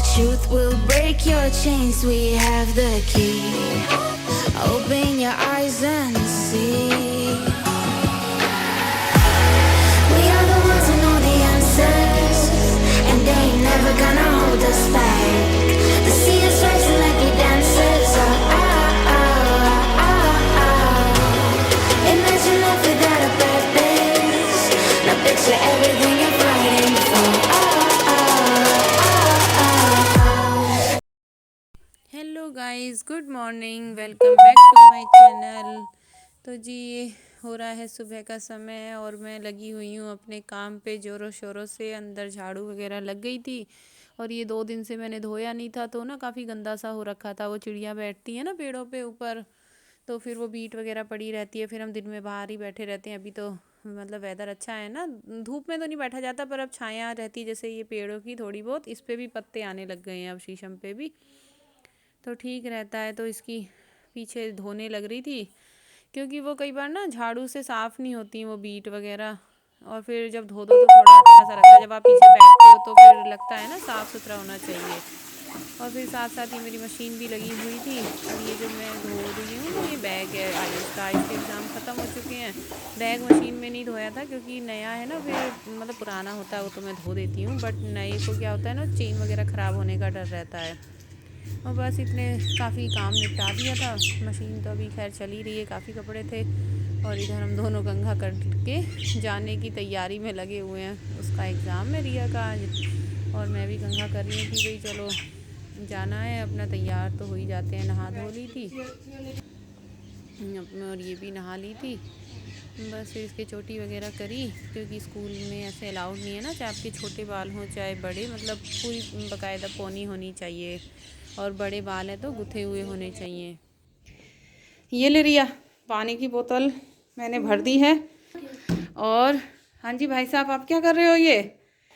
truth will break your chains. We have the key. Open your eyes and see. We are the ones who know the answers, and they ain't never gonna hold us back. The sea is rising like we dancers. Imagine life without a purpose. Now picture everything you're fighting for. Hello guys, good morning, welcome back to my channel. तो जी ये हो रहा है सुबह का समय और मैं लगी हुई हूँ अपने काम पे ज़ोरों शोरों से। अंदर झाड़ू वगैरह लग गई थी और ये 2 दिन से मैंने धोया नहीं था तो ना काफ़ी गंदा सा हो रखा था। वो चिड़िया बैठती है ना पेड़ों पे ऊपर, तो फिर वो बीट वगैरह पड़ी रहती है। फिर हम दिन में बाहर ही बैठे रहते हैं। अभी तो मतलब वेदर अच्छा है ना, धूप में तो नहीं बैठा जाता, पर अब छाया रहती है जैसे ये पेड़ों की थोड़ी बहुत। इस पे भी पत्ते आने लग गए हैं अब, शीशम पे भी, तो ठीक रहता है। तो इसकी पीछे धोने लग रही थी क्योंकि वो कई बार ना झाड़ू से साफ़ नहीं होती वो बीट वगैरह, और फिर जब धो दो तो थोड़ा अच्छा सा लगता है। जब आप पीछे बैठते हो तो फिर लगता है ना साफ़ सुथरा होना चाहिए। और फिर साथ साथ ही मेरी मशीन भी लगी हुई थी। और ये जो मैं धो रही हूँ ना, ये बैग है आयुष का। इसके एग्ज़ाम ख़त्म हो चुके हैं। बैग मशीन में नहीं धोया था क्योंकि नया है ना, फिर मतलब पुराना होता है वो तो मैं धो देती हूँ, बट नए को क्या होता है ना, चेन वगैरह ख़राब होने का डर रहता है। और बस इतने काफ़ी काम निपटा दिया था। मशीन तो अभी खैर चल ही रही है, काफ़ी कपड़े थे। और इधर हम दोनों गंगा करके जाने की तैयारी में लगे हुए हैं। उसका एग्ज़ाम है रिया का आज, और मैं भी गंगा कर रही हूँ कि भाई चलो जाना है अपना। तैयार तो हो ही जाते हैं, नहा धो ली थी और ये भी नहा ली थी। बस फिर इसके चोटी वगैरह करी क्योंकि स्कूल में ऐसे अलाउड नहीं है ना, चाहे आपके छोटे बाल हों चाहे बड़े, मतलब पूरी बाकायदा पोनी होनी चाहिए। और बड़े बाल हैं तो गुथे हुए होने चाहिए। ये ले रिया, पानी की बोतल मैंने भर दी है। और हाँ जी भाई साहब, आप क्या कर रहे हो ये?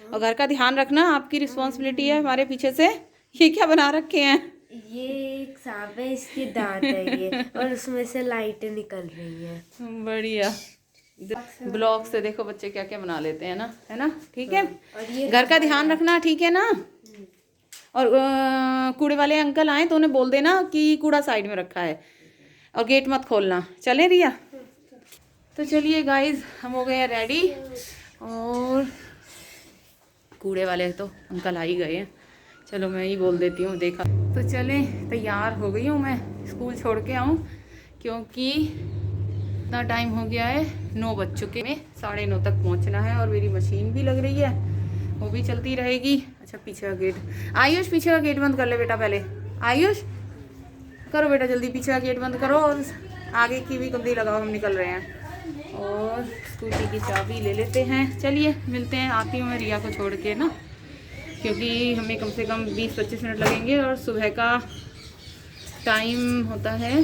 और घर का ध्यान रखना, आपकी रिस्पॉन्सिबिलिटी है हमारे पीछे से। ये क्या बना रखे हैं? ये एक सांप है, इसके दांत है ये, और उसमें से लाइटें निकल रही हैं। बढ़िया। ब्लॉग से देखो बच्चे क्या क्या बना लेते हैं ना, है ना? ठीक है। और ये घर का ध्यान रखना, ठीक है ना? और कूड़े वाले अंकल आए तो उन्हें बोल देना कि कूड़ा साइड में रखा है, और गेट मत खोलना। चले रिया? तो चलिए गाइज, हम हो गए हैं रेडी। और कूड़े वाले तो अंकल आ ही गए हैं, चलो मैं ही बोल देती हूँ, देखा। तो चले, तैयार हो गई हूँ मैं, स्कूल छोड़ के आऊँ क्योंकि इतना टाइम हो गया है, 9 बज चुके हैं। 9:30 तक पहुँचना है। और मेरी मशीन भी लग रही है, वो भी चलती रहेगी। अच्छा पीछे का गेट, आयुष पीछे का गेट बंद कर ले बेटा पहले। आयुष करो बेटा जल्दी, पीछे का गेट बंद करो और आगे की भी कुंडी लगाओ, हम निकल रहे हैं। और स्कूटी की चाबी ले लेते हैं। चलिए मिलते हैं, आती हूँ मैं रिया को छोड़ के ना, क्योंकि हमें कम से कम 20-25 मिनट लगेंगे। और सुबह का टाइम होता है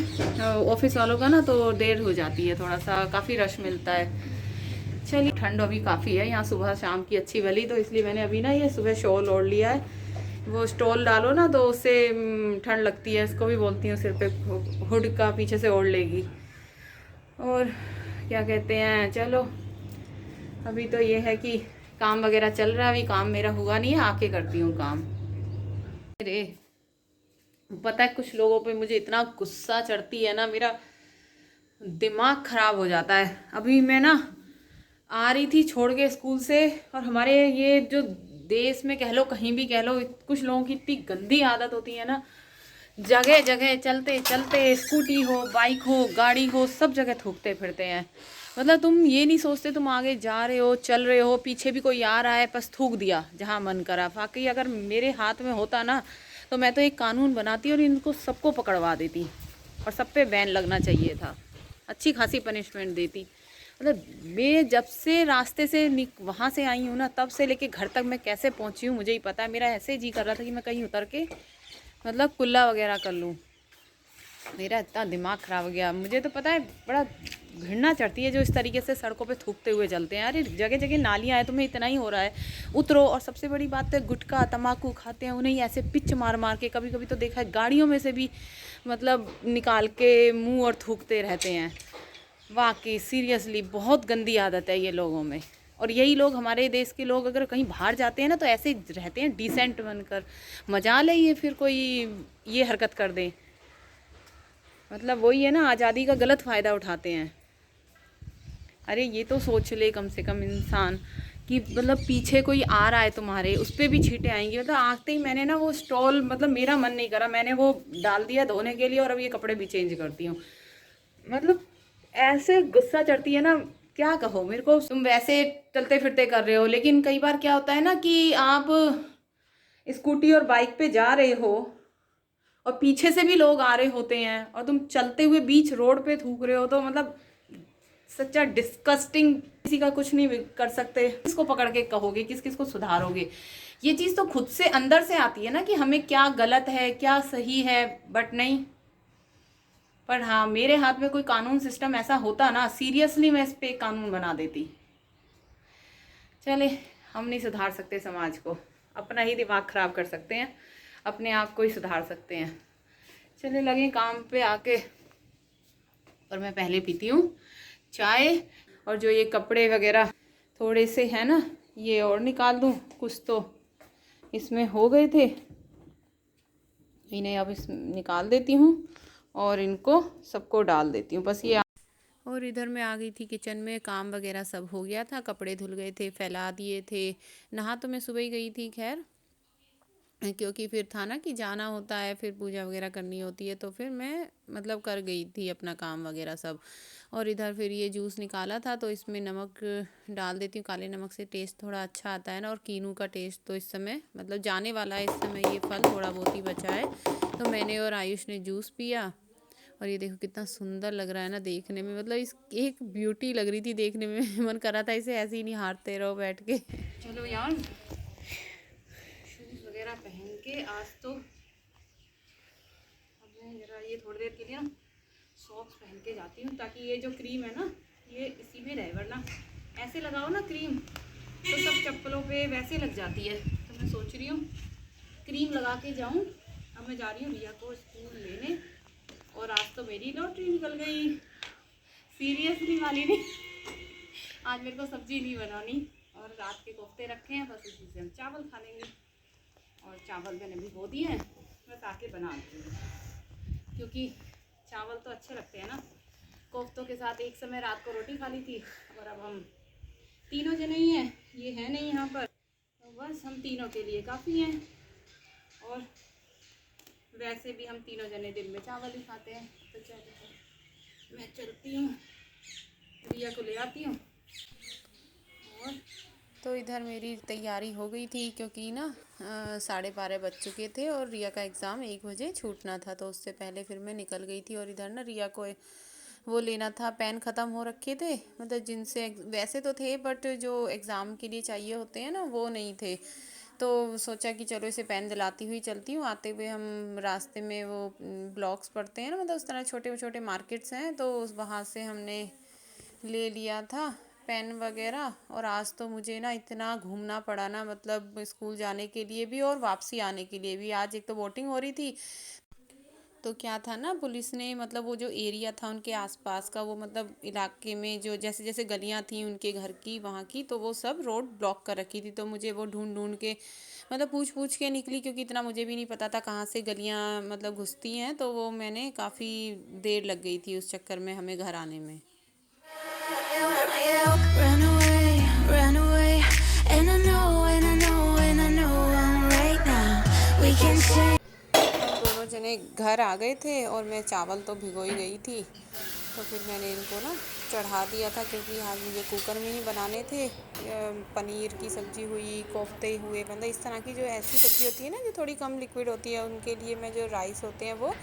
ऑफिस वालों का ना, तो देर हो जाती है, थोड़ा सा काफ़ी रश मिलता है। चलिए, ठंड अभी काफ़ी है यहाँ, सुबह शाम की अच्छी वाली, तो इसलिए मैंने अभी ना ये सुबह शॉल ओढ़ लिया है। वो स्टॉल डालो ना तो उससे ठंड लगती है, इसको भी बोलती हूँ सिर पे हुड का पीछे से ओढ़ लेगी। और क्या कहते हैं, चलो अभी तो ये है कि काम वगैरह चल रहा है। अभी काम मेरा हुआ नहीं है, आके करती हूँ काम। अरे पता है, कुछ लोगों पे मुझे इतना गुस्सा चढ़ती है ना, मेरा दिमाग खराब हो जाता है। अभी मैं ना आ रही थी छोड़ के स्कूल से, और हमारे ये जो देश में कह लो, कहीं भी कह लो, कुछ लोगों की इतनी गंदी आदत होती है ना, जगह जगह चलते चलते, स्कूटी हो, बाइक हो, गाड़ी हो, सब जगह थूकते फिरते हैं। मतलब तुम ये नहीं सोचते, तुम आगे जा रहे हो, चल रहे हो, पीछे भी कोई आ रहा है, बस थूक दिया जहाँ मन करा। बाकी अगर मेरे हाथ में होता ना, तो मैं तो एक कानून बनाती और इनको सबको पकड़वा देती, और सब पे बैन लगना चाहिए था, अच्छी खासी पनिशमेंट देती। मतलब मैं जब से रास्ते से वहाँ से आई हूँ ना, तब से लेके घर तक मैं कैसे पहुँची हूँ मुझे ही पता है। मेरा ऐसे जी कर रहा था कि मैं कहीं उतर के मतलब कुल्ला वगैरह कर लूँ। मेरा इतना दिमाग ख़राब हो गया। मुझे तो पता है बड़ा घृणा चढ़ती है जो इस तरीके से सड़कों पे थूकते हुए चलते हैं। अरे जगह जगह नालियाँ हैं, तुम्हें इतना ही हो रहा है, उतरो। और सबसे बड़ी बात है, गुटखा तम्बाकू खाते हैं, उन्हें ऐसे पिच मार मार के, कभी कभी तो देखा है गाड़ियों में से भी मतलब निकाल के मुँह और थूकते रहते हैं। वाकई सीरियसली बहुत गंदी आदत है ये लोगों में। और यही लोग, हमारे देश के लोग अगर कहीं बाहर जाते हैं ना तो ऐसे रहते हैं डिसेंट बनकर। मजाल है ये फिर कोई ये हरकत कर दे, मतलब वही है ना, आज़ादी का गलत फ़ायदा उठाते हैं। अरे ये तो सोच ले कम से कम इंसान कि मतलब पीछे कोई आ रहा है तुम्हारे, उस पर भी छींटे आएंगी। मतलब आते ही मैंने ना वो स्टॉल, मतलब मेरा मन नहीं करा, मैंने वो डाल दिया धोने के लिए और अब ये कपड़े भी चेंज करती हूँ। मतलब ऐसे गुस्सा चढ़ती है ना, क्या कहो मेरे को। तुम वैसे चलते फिरते कर रहे हो, लेकिन कई बार क्या होता है ना कि आप स्कूटी और बाइक पे जा रहे हो और पीछे से भी लोग आ रहे होते हैं और तुम चलते हुए बीच रोड पे थूक रहे हो, तो मतलब सच्चा डिस्कस्टिंग। किसी का कुछ नहीं कर सकते, किसको पकड़ के कहोगे, किस किस को सुधारोगे। ये चीज़ तो खुद से अंदर से आती है ना कि हमें क्या गलत है क्या सही है, बट नहीं। पर हाँ, मेरे हाथ में कोई कानून सिस्टम ऐसा होता ना, सीरियसली मैं इस पे एक कानून बना देती। चले, हम नहीं सुधार सकते समाज को, अपना ही दिमाग ख़राब कर सकते हैं, अपने आप को ही सुधार सकते हैं। चले लगे काम पे आके, और मैं पहले पीती हूँ चाय। और जो ये कपड़े वगैरह थोड़े से है ना, ये और निकाल दूँ, कुछ तो इसमें हो गए थे, इन्हें अब इस निकाल देती हूँ और इनको सबको डाल देती हूँ बस ये। और इधर मैं आ गई थी किचन में, काम वगैरह सब हो गया था, कपड़े धुल गए थे, फैला दिए थे। नहा तो मैं सुबह ही गई थी खैर, क्योंकि फिर था ना कि जाना होता है, फिर पूजा वगैरह करनी होती है, तो फिर मैं मतलब कर गई थी अपना काम वगैरह सब। और इधर फिर ये जूस निकाला था तो इसमें नमक डाल देती हूँ, काले नमक से टेस्ट थोड़ा अच्छा आता है ना। और कीनू का टेस्ट तो इस समय मतलब जाने वाला है, इस समय ये फल थोड़ा बहुत ही बचा है। तो मैंने और आयुष ने जूस पिया, और ये देखो कितना सुंदर लग रहा है ना देखने में, मतलब इस एक ब्यूटी लग रही थी देखने में। मन कर रहा था इसे ऐसे ही नहीं हारते रहो बैठ के। चलो यार, शूज़ वगैरह पहन के आज तो अब मैं ज़रा ये थोड़ी देर के लिए ना सॉक्स पहन के जाती हूँ, ताकि ये जो क्रीम है ना ये इसी में रहे, वरना ऐसे लगाओ ना क्रीम तो सब चप्पलों पे वैसे लग जाती है। तो मैं सोच रही हूँ क्रीम लगा के जाऊँ। अब मैं जा रही हूँ रिया को स्कूल लेने, और आज तो मेरी लॉटरी निकल गई, सीरियसली वाली नहीं। आज मेरे को सब्जी नहीं बनानी, और रात के कोफ्ते रखे हैं, बस उसी से हम चावल खा लेंगे। और चावल मैंने भिगो दिए हैं, बस आके बना देती हूँ, क्योंकि चावल तो अच्छे लगते हैं ना। कोफ्तों के साथ एक समय रात को रोटी खा ली थी, और अब हम तीनों जने ही हैं, ये है नहीं यहाँ पर, तो बस हम तीनों के लिए काफ़ी हैं। और वैसे भी हम तीनों जने दिन में चावल ही खाते हैं। तो चलो मैं चलती हूँ, रिया को ले आती हूँ। और तो इधर मेरी तैयारी हो गई थी, क्योंकि ना 12:30 बज चुके थे और रिया का एग्ज़ाम 1 बजे छूटना था, तो उससे पहले फिर मैं निकल गई थी। और इधर ना रिया को वो लेना था, पेन ख़त्म हो रखे थे, मतलब जिनसे वैसे तो थे बट जो एग्ज़ाम के लिए चाहिए होते हैं ना वो नहीं थे। तो सोचा कि चलो इसे पेन दिलाती हुई चलती हूँ। आते हुए हम रास्ते में वो ब्लॉक्स पड़ते हैं ना, मतलब उस तरह छोटे छोटे मार्केट्स हैं, तो उस वहाँ से हमने ले लिया था पेन वगैरह। और आज तो मुझे ना इतना घूमना पड़ा ना, मतलब स्कूल जाने के लिए भी और वापसी आने के लिए भी। आज एक तो वोटिंग हो रही थी, तो क्या था ना, पुलिस ने मतलब वो जो एरिया था उनके आसपास का, वो मतलब इलाके में जो जैसे जैसे गलियां थी उनके घर की वहाँ की, तो वो सब रोड ब्लॉक कर रखी थी। तो मुझे वो ढूंढ ढूंढ के मतलब पूछ पूछ के निकली, क्योंकि इतना मुझे भी नहीं पता था कहाँ से गलियाँ मतलब घुसती हैं। तो वो मैंने काफ़ी देर लग गई थी उस चक्कर में हमें घर आने में। Run away, run away, and I know, and I know, and I know I'm right now. We can say. हम दोनों जने घर आ गए थे और मैं चावल तो भिगो ही गई थी, तो फिर मैंने इनको ना चढ़ा दिया था, क्योंकि आज मुझे कुकर में ही बनाने थे। पनीर की सब्ज़ी हुई, कोफ्ते हुए, मतलब इस तरह की जो ऐसी सब्ज़ी होती है ना जो थोड़ी कम लिक्विड होती है, उनके लिए मैं जो राइस होते हैं वो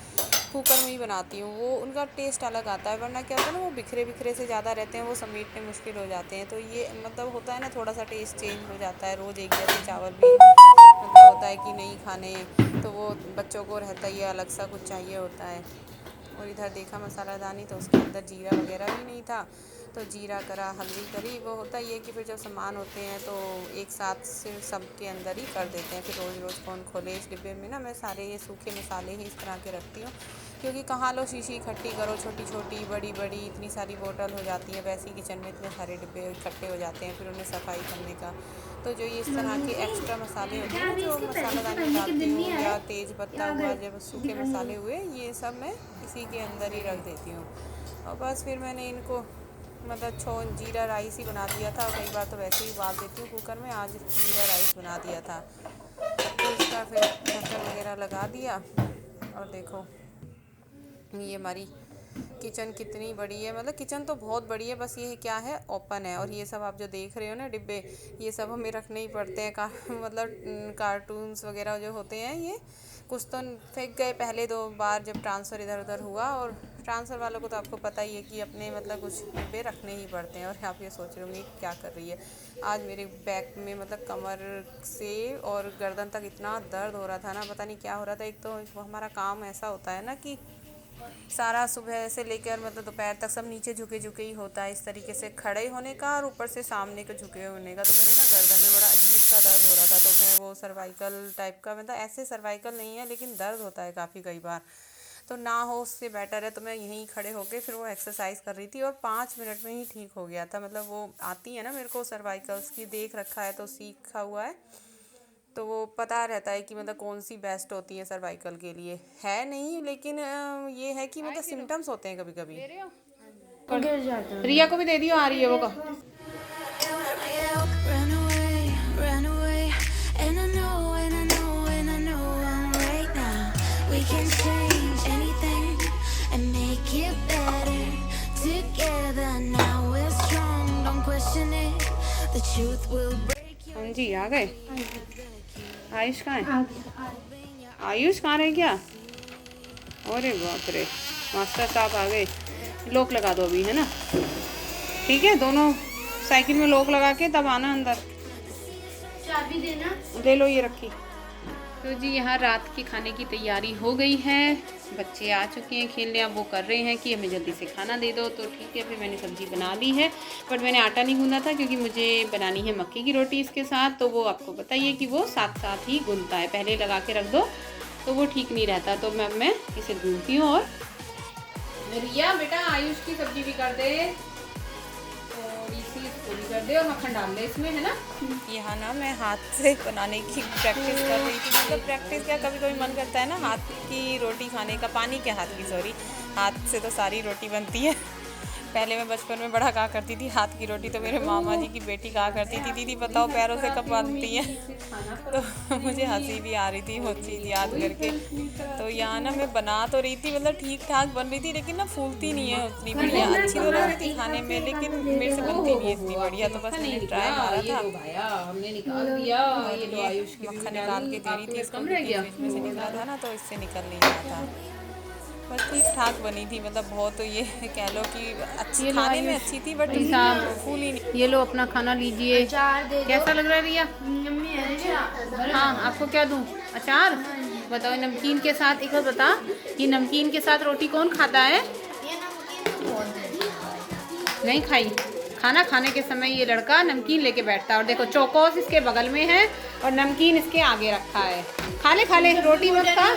कुकर में ही बनाती हूँ। वो उनका टेस्ट अलग आता है, वरना क्या होता है ना वो बिखरे बिखरे से ज़्यादा रहते हैं, वो समेटने मुश्किल हो जाते हैं। तो ये मतलब होता है ना थोड़ा सा टेस्ट चेंज हो जाता है, रोज़ एक जैसे चावल भी मतलब होता है कि नहीं खाने, तो वो बच्चों को रहता ही है अलग सा कुछ चाहिए होता है। और इधर देखा मसालादानी, तो उसके अंदर जीरा वगैरह भी नहीं था, तो जीरा करा, हल्दी करी। वो होता ये कि फिर जब सामान होते हैं तो एक साथ सिर्फ सबके अंदर ही कर देते हैं, फिर रोज़ रोज़ कौन खोले। इस डिब्बे में ना मैं सारे ये सूखे मसाले ही इस तरह के रखती हूँ, क्योंकि कहाँ लो शीशी इकट्ठी करो, छोटी छोटी बड़ी बड़ी इतनी सारी बोतल हो जाती है। वैसे ही किचन में इतने सारे डिब्बे इकट्ठे हो जाते हैं, फिर उन्हें सफाई करने का। तो जो ये इस तरह के एक्स्ट्रा मसाले होते हैं जो मसालादानी में डालती हूँ, या तेज़ पत्ता हुआ, जब सूखे मसाले हुए, ये सब मैं इसी के अंदर ही रख देती हूँ। और बस फिर मैंने इनको मतलब जीरा राइस ही बना दिया था। कई बार तो वैसे ही उबाल देती हूँ कुकर में, आज जीरा राइस बना दिया था। तो इसका फिर ढक्कन वगैरह लगा दिया। और देखो ये हमारी किचन कितनी बड़ी है, मतलब किचन तो बहुत बड़ी है, बस ये क्या है ओपन है। और ये सब आप जो देख रहे हो ना डिब्बे, ये सब हमें रखने ही पड़ते हैं। मतलब कार्टून्स वगैरह जो होते हैं, ये कुछ तो फेंक गए पहले 2 बार जब ट्रांसफ़र इधर उधर हुआ। और ट्रांसफ़र वालों को तो आपको पता ही है कि अपने मतलब कुछ डिब्बे रखने ही पड़ते हैं। और आप ये सोच रहे होंगे क्या कर रही है। आज मेरे बैक में मतलब कमर से और गर्दन तक इतना दर्द हो रहा था ना, पता नहीं क्या हो रहा था। एक तो हमारा काम ऐसा होता है ना कि सारा सुबह से लेकर मतलब दोपहर तक सब नीचे झुके झुके ही होता है, इस तरीके से खड़े होने का और ऊपर से सामने को झुके होने का। तो मेरे ना गर्दन में बड़ा अजीब सा दर्द हो रहा था। तो मैं वो सर्वाइकल टाइप का, मतलब ऐसे सर्वाइकल नहीं है लेकिन दर्द होता है काफ़ी कई बार, तो ना हो उससे बेटर है तो मैं यहीं खड़े होके फिर वो एक्सरसाइज कर रही थी। और 5 मिनट में ही ठीक हो गया था। मतलब वो आती है ना मेरे को सर्वाइकल्स की, देख रखा है तो सीखा हुआ है, तो वो पता रहता है कि मतलब कौन सी बेस्ट होती है सर्वाइकल के लिए। है नहीं लेकिन ये है कि मतलब सिम्टम्स होते हैं कभी कभी। गिर जाता है। रिया को भी दे दियो, आ रही है वो का। Run away, run away. And I know, and I know, and I know I'm right now. We can change anything and make it better together. Now we're strong, don't question it. The truth will break you. हाँ जी, आ गए। आयुष कहाँ है? आयुष कहाँ रह गया? अरे बाप रे, मास्टर साहब आ गए। लॉक लगा दो अभी, है ना? ठीक है, दोनों साइकिल में लॉक लगा के तब आना अंदर। चाबी देना। ले लो, ये रखी। तो जी यहाँ रात की खाने की तैयारी हो गई है। बच्चे आ चुके हैं खेलने, अब वो कर रहे हैं कि हमें जल्दी से खाना दे दो। तो ठीक है, फिर मैंने सब्ज़ी बना ली है, बट मैंने आटा नहीं गूंदा था क्योंकि मुझे बनानी है मक्की की रोटी इसके साथ। तो वो आपको बताइए कि वो साथ साथ ही गूंदता है, पहले लगा के रख दो तो वो ठीक नहीं रहता। तो मैं इसे गूंदती हूँ। और रिया बेटा आयुष की सब्जी भी कर दे, और इसी पूरी कर दे, और मक्खन डाल दे इसमें, है ना। यहाँ ना मैं हाथ से बनाने की प्रैक्टिस कर रही थी। मतलब प्रैक्टिस क्या, कभी कभी मन करता है ना हाथ की रोटी खाने का, पानी के हाथ की, सॉरी, हाथ से तो सारी रोटी बनती है। पहले मैं बचपन में बड़ा कहा करती थी हाथ की रोटी, तो मेरे मामा जी की बेटी कहा करती थी दीदी बताओ पैरों से कब बनती है। तो मुझे हंसी भी आ रही थी वो चीज़ याद करके। तो यहाँ ना मैं बना तो रही थी, मतलब ठीक ठाक बन रही थी, लेकिन ना फूलती नहीं है उतनी बढ़िया। अच्छी तो लग रही थी खाने में, लेकिन मेरे से बनती नहीं है इतनी बढ़िया। तो बस मैंने ट्राई मारा था, हमने निकाल दिया। ये मक्खन निकाल के दे रही थी इसको, फ्रिज में से निकला था ना तो इससे निकल नहीं रहा था। बस ठीक ठाक बनी थी, मतलब बहुत ये कह लो कि अच्छी, खाने में अच्छी थी बट फूली नहीं। ये लो अपना खाना लीजिए। कैसा लग रहा है रिया? हाँ, आपको क्या दूँ? अचार? बताओ नमकीन के साथ। एक बार बता कि नमकीन के साथ रोटी कौन खाता है? नहीं खाई। खाना खाने के समय ये लड़का नमकीन लेके बैठता है, और देखो चौकोस इसके बगल में है और नमकीन इसके आगे रखा है। खा ले रोटी मत खा,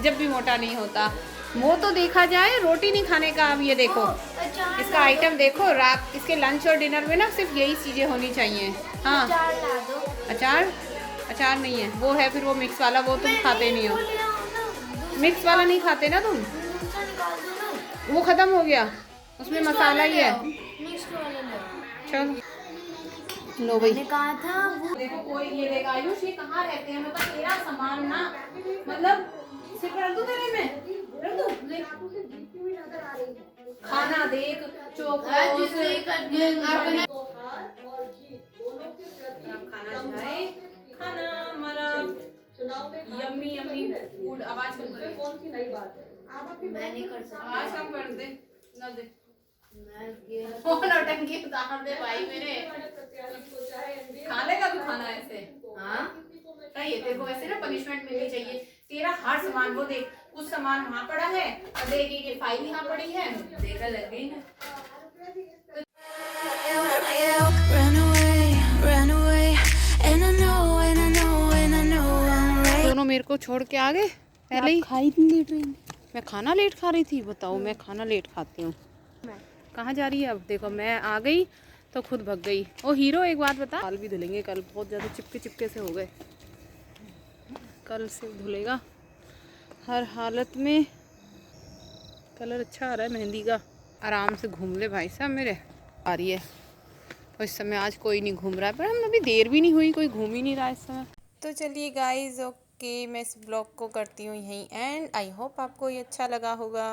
जब भी मोटा नहीं होता। वो तो देखा जाए, रोटी नहीं खाने का। अब ये देखो इसका आइटम देखो, रात इसके लंच और डिनर में ना सिर्फ यही चीज़ें होनी चाहिए। हाँ, अचार नहीं है, वो है फिर वो मिक्स वाला, वो तुम खाते नहीं हो। मिक्स वाला नहीं खाते ना तुम, वो ख़त्म हो गया, उसमें मसाला ही है। चलो लो भाई। कहा था वो देखो कोई ये देखा आयुष, ये कहाँ रहते हैं? मतलब तेरा सामान ना, मतलब सिर्फ रख दूं तेरे में, रख दूं? खाना देख, चौकोस खाना हमारा यम्मी यम्मी फूड। आवाज कम कर, कौन सी नई बात है? मैं नहीं कर सकती। आवाज कम कर दे, ना दे। नौटंकी उतार दे भाई मेरे। खा लेगा तू खाना ऐसे? हाँ, सही है, तेरे को ऐसे ना पनिशमेंट मिलनी चाहिए। तेरा हर सामान, वो देख कुछ सामान वहाँ पड़ा है और देख ये फाइल यहाँ पड़ी है, देखा लग गई ना। दोनों मेरे को छोड़ के आ गए पहले ही। खाई नहीं ट्रेन। मैं खाना लेट खा रही थी, बताओ मैं खाना लेट खाती हूँ। कहाँ जा रही है अब? देखो मैं आ गई तो खुद भग गई। ओ हीरो एक बात बता, बाल भी धुलेंगे कल, बहुत ज़्यादा चिपके चिपके से हो गए, कल से धुलेगा हर हालत में। कलर अच्छा आ रहा है मेहंदी का। आराम से घूम ले भाई साहब मेरे। आ रही है तो इस समय आज कोई नहीं घूम रहा है, पर हम अभी देर भी नहीं हुई, कोई घूम ही नहीं रहा इस समय। तो चलिए गाइज, ओके मैं इस ब्लॉग को करती हूँ यहीं एंड। आई होप आपको ये अच्छा लगा होगा।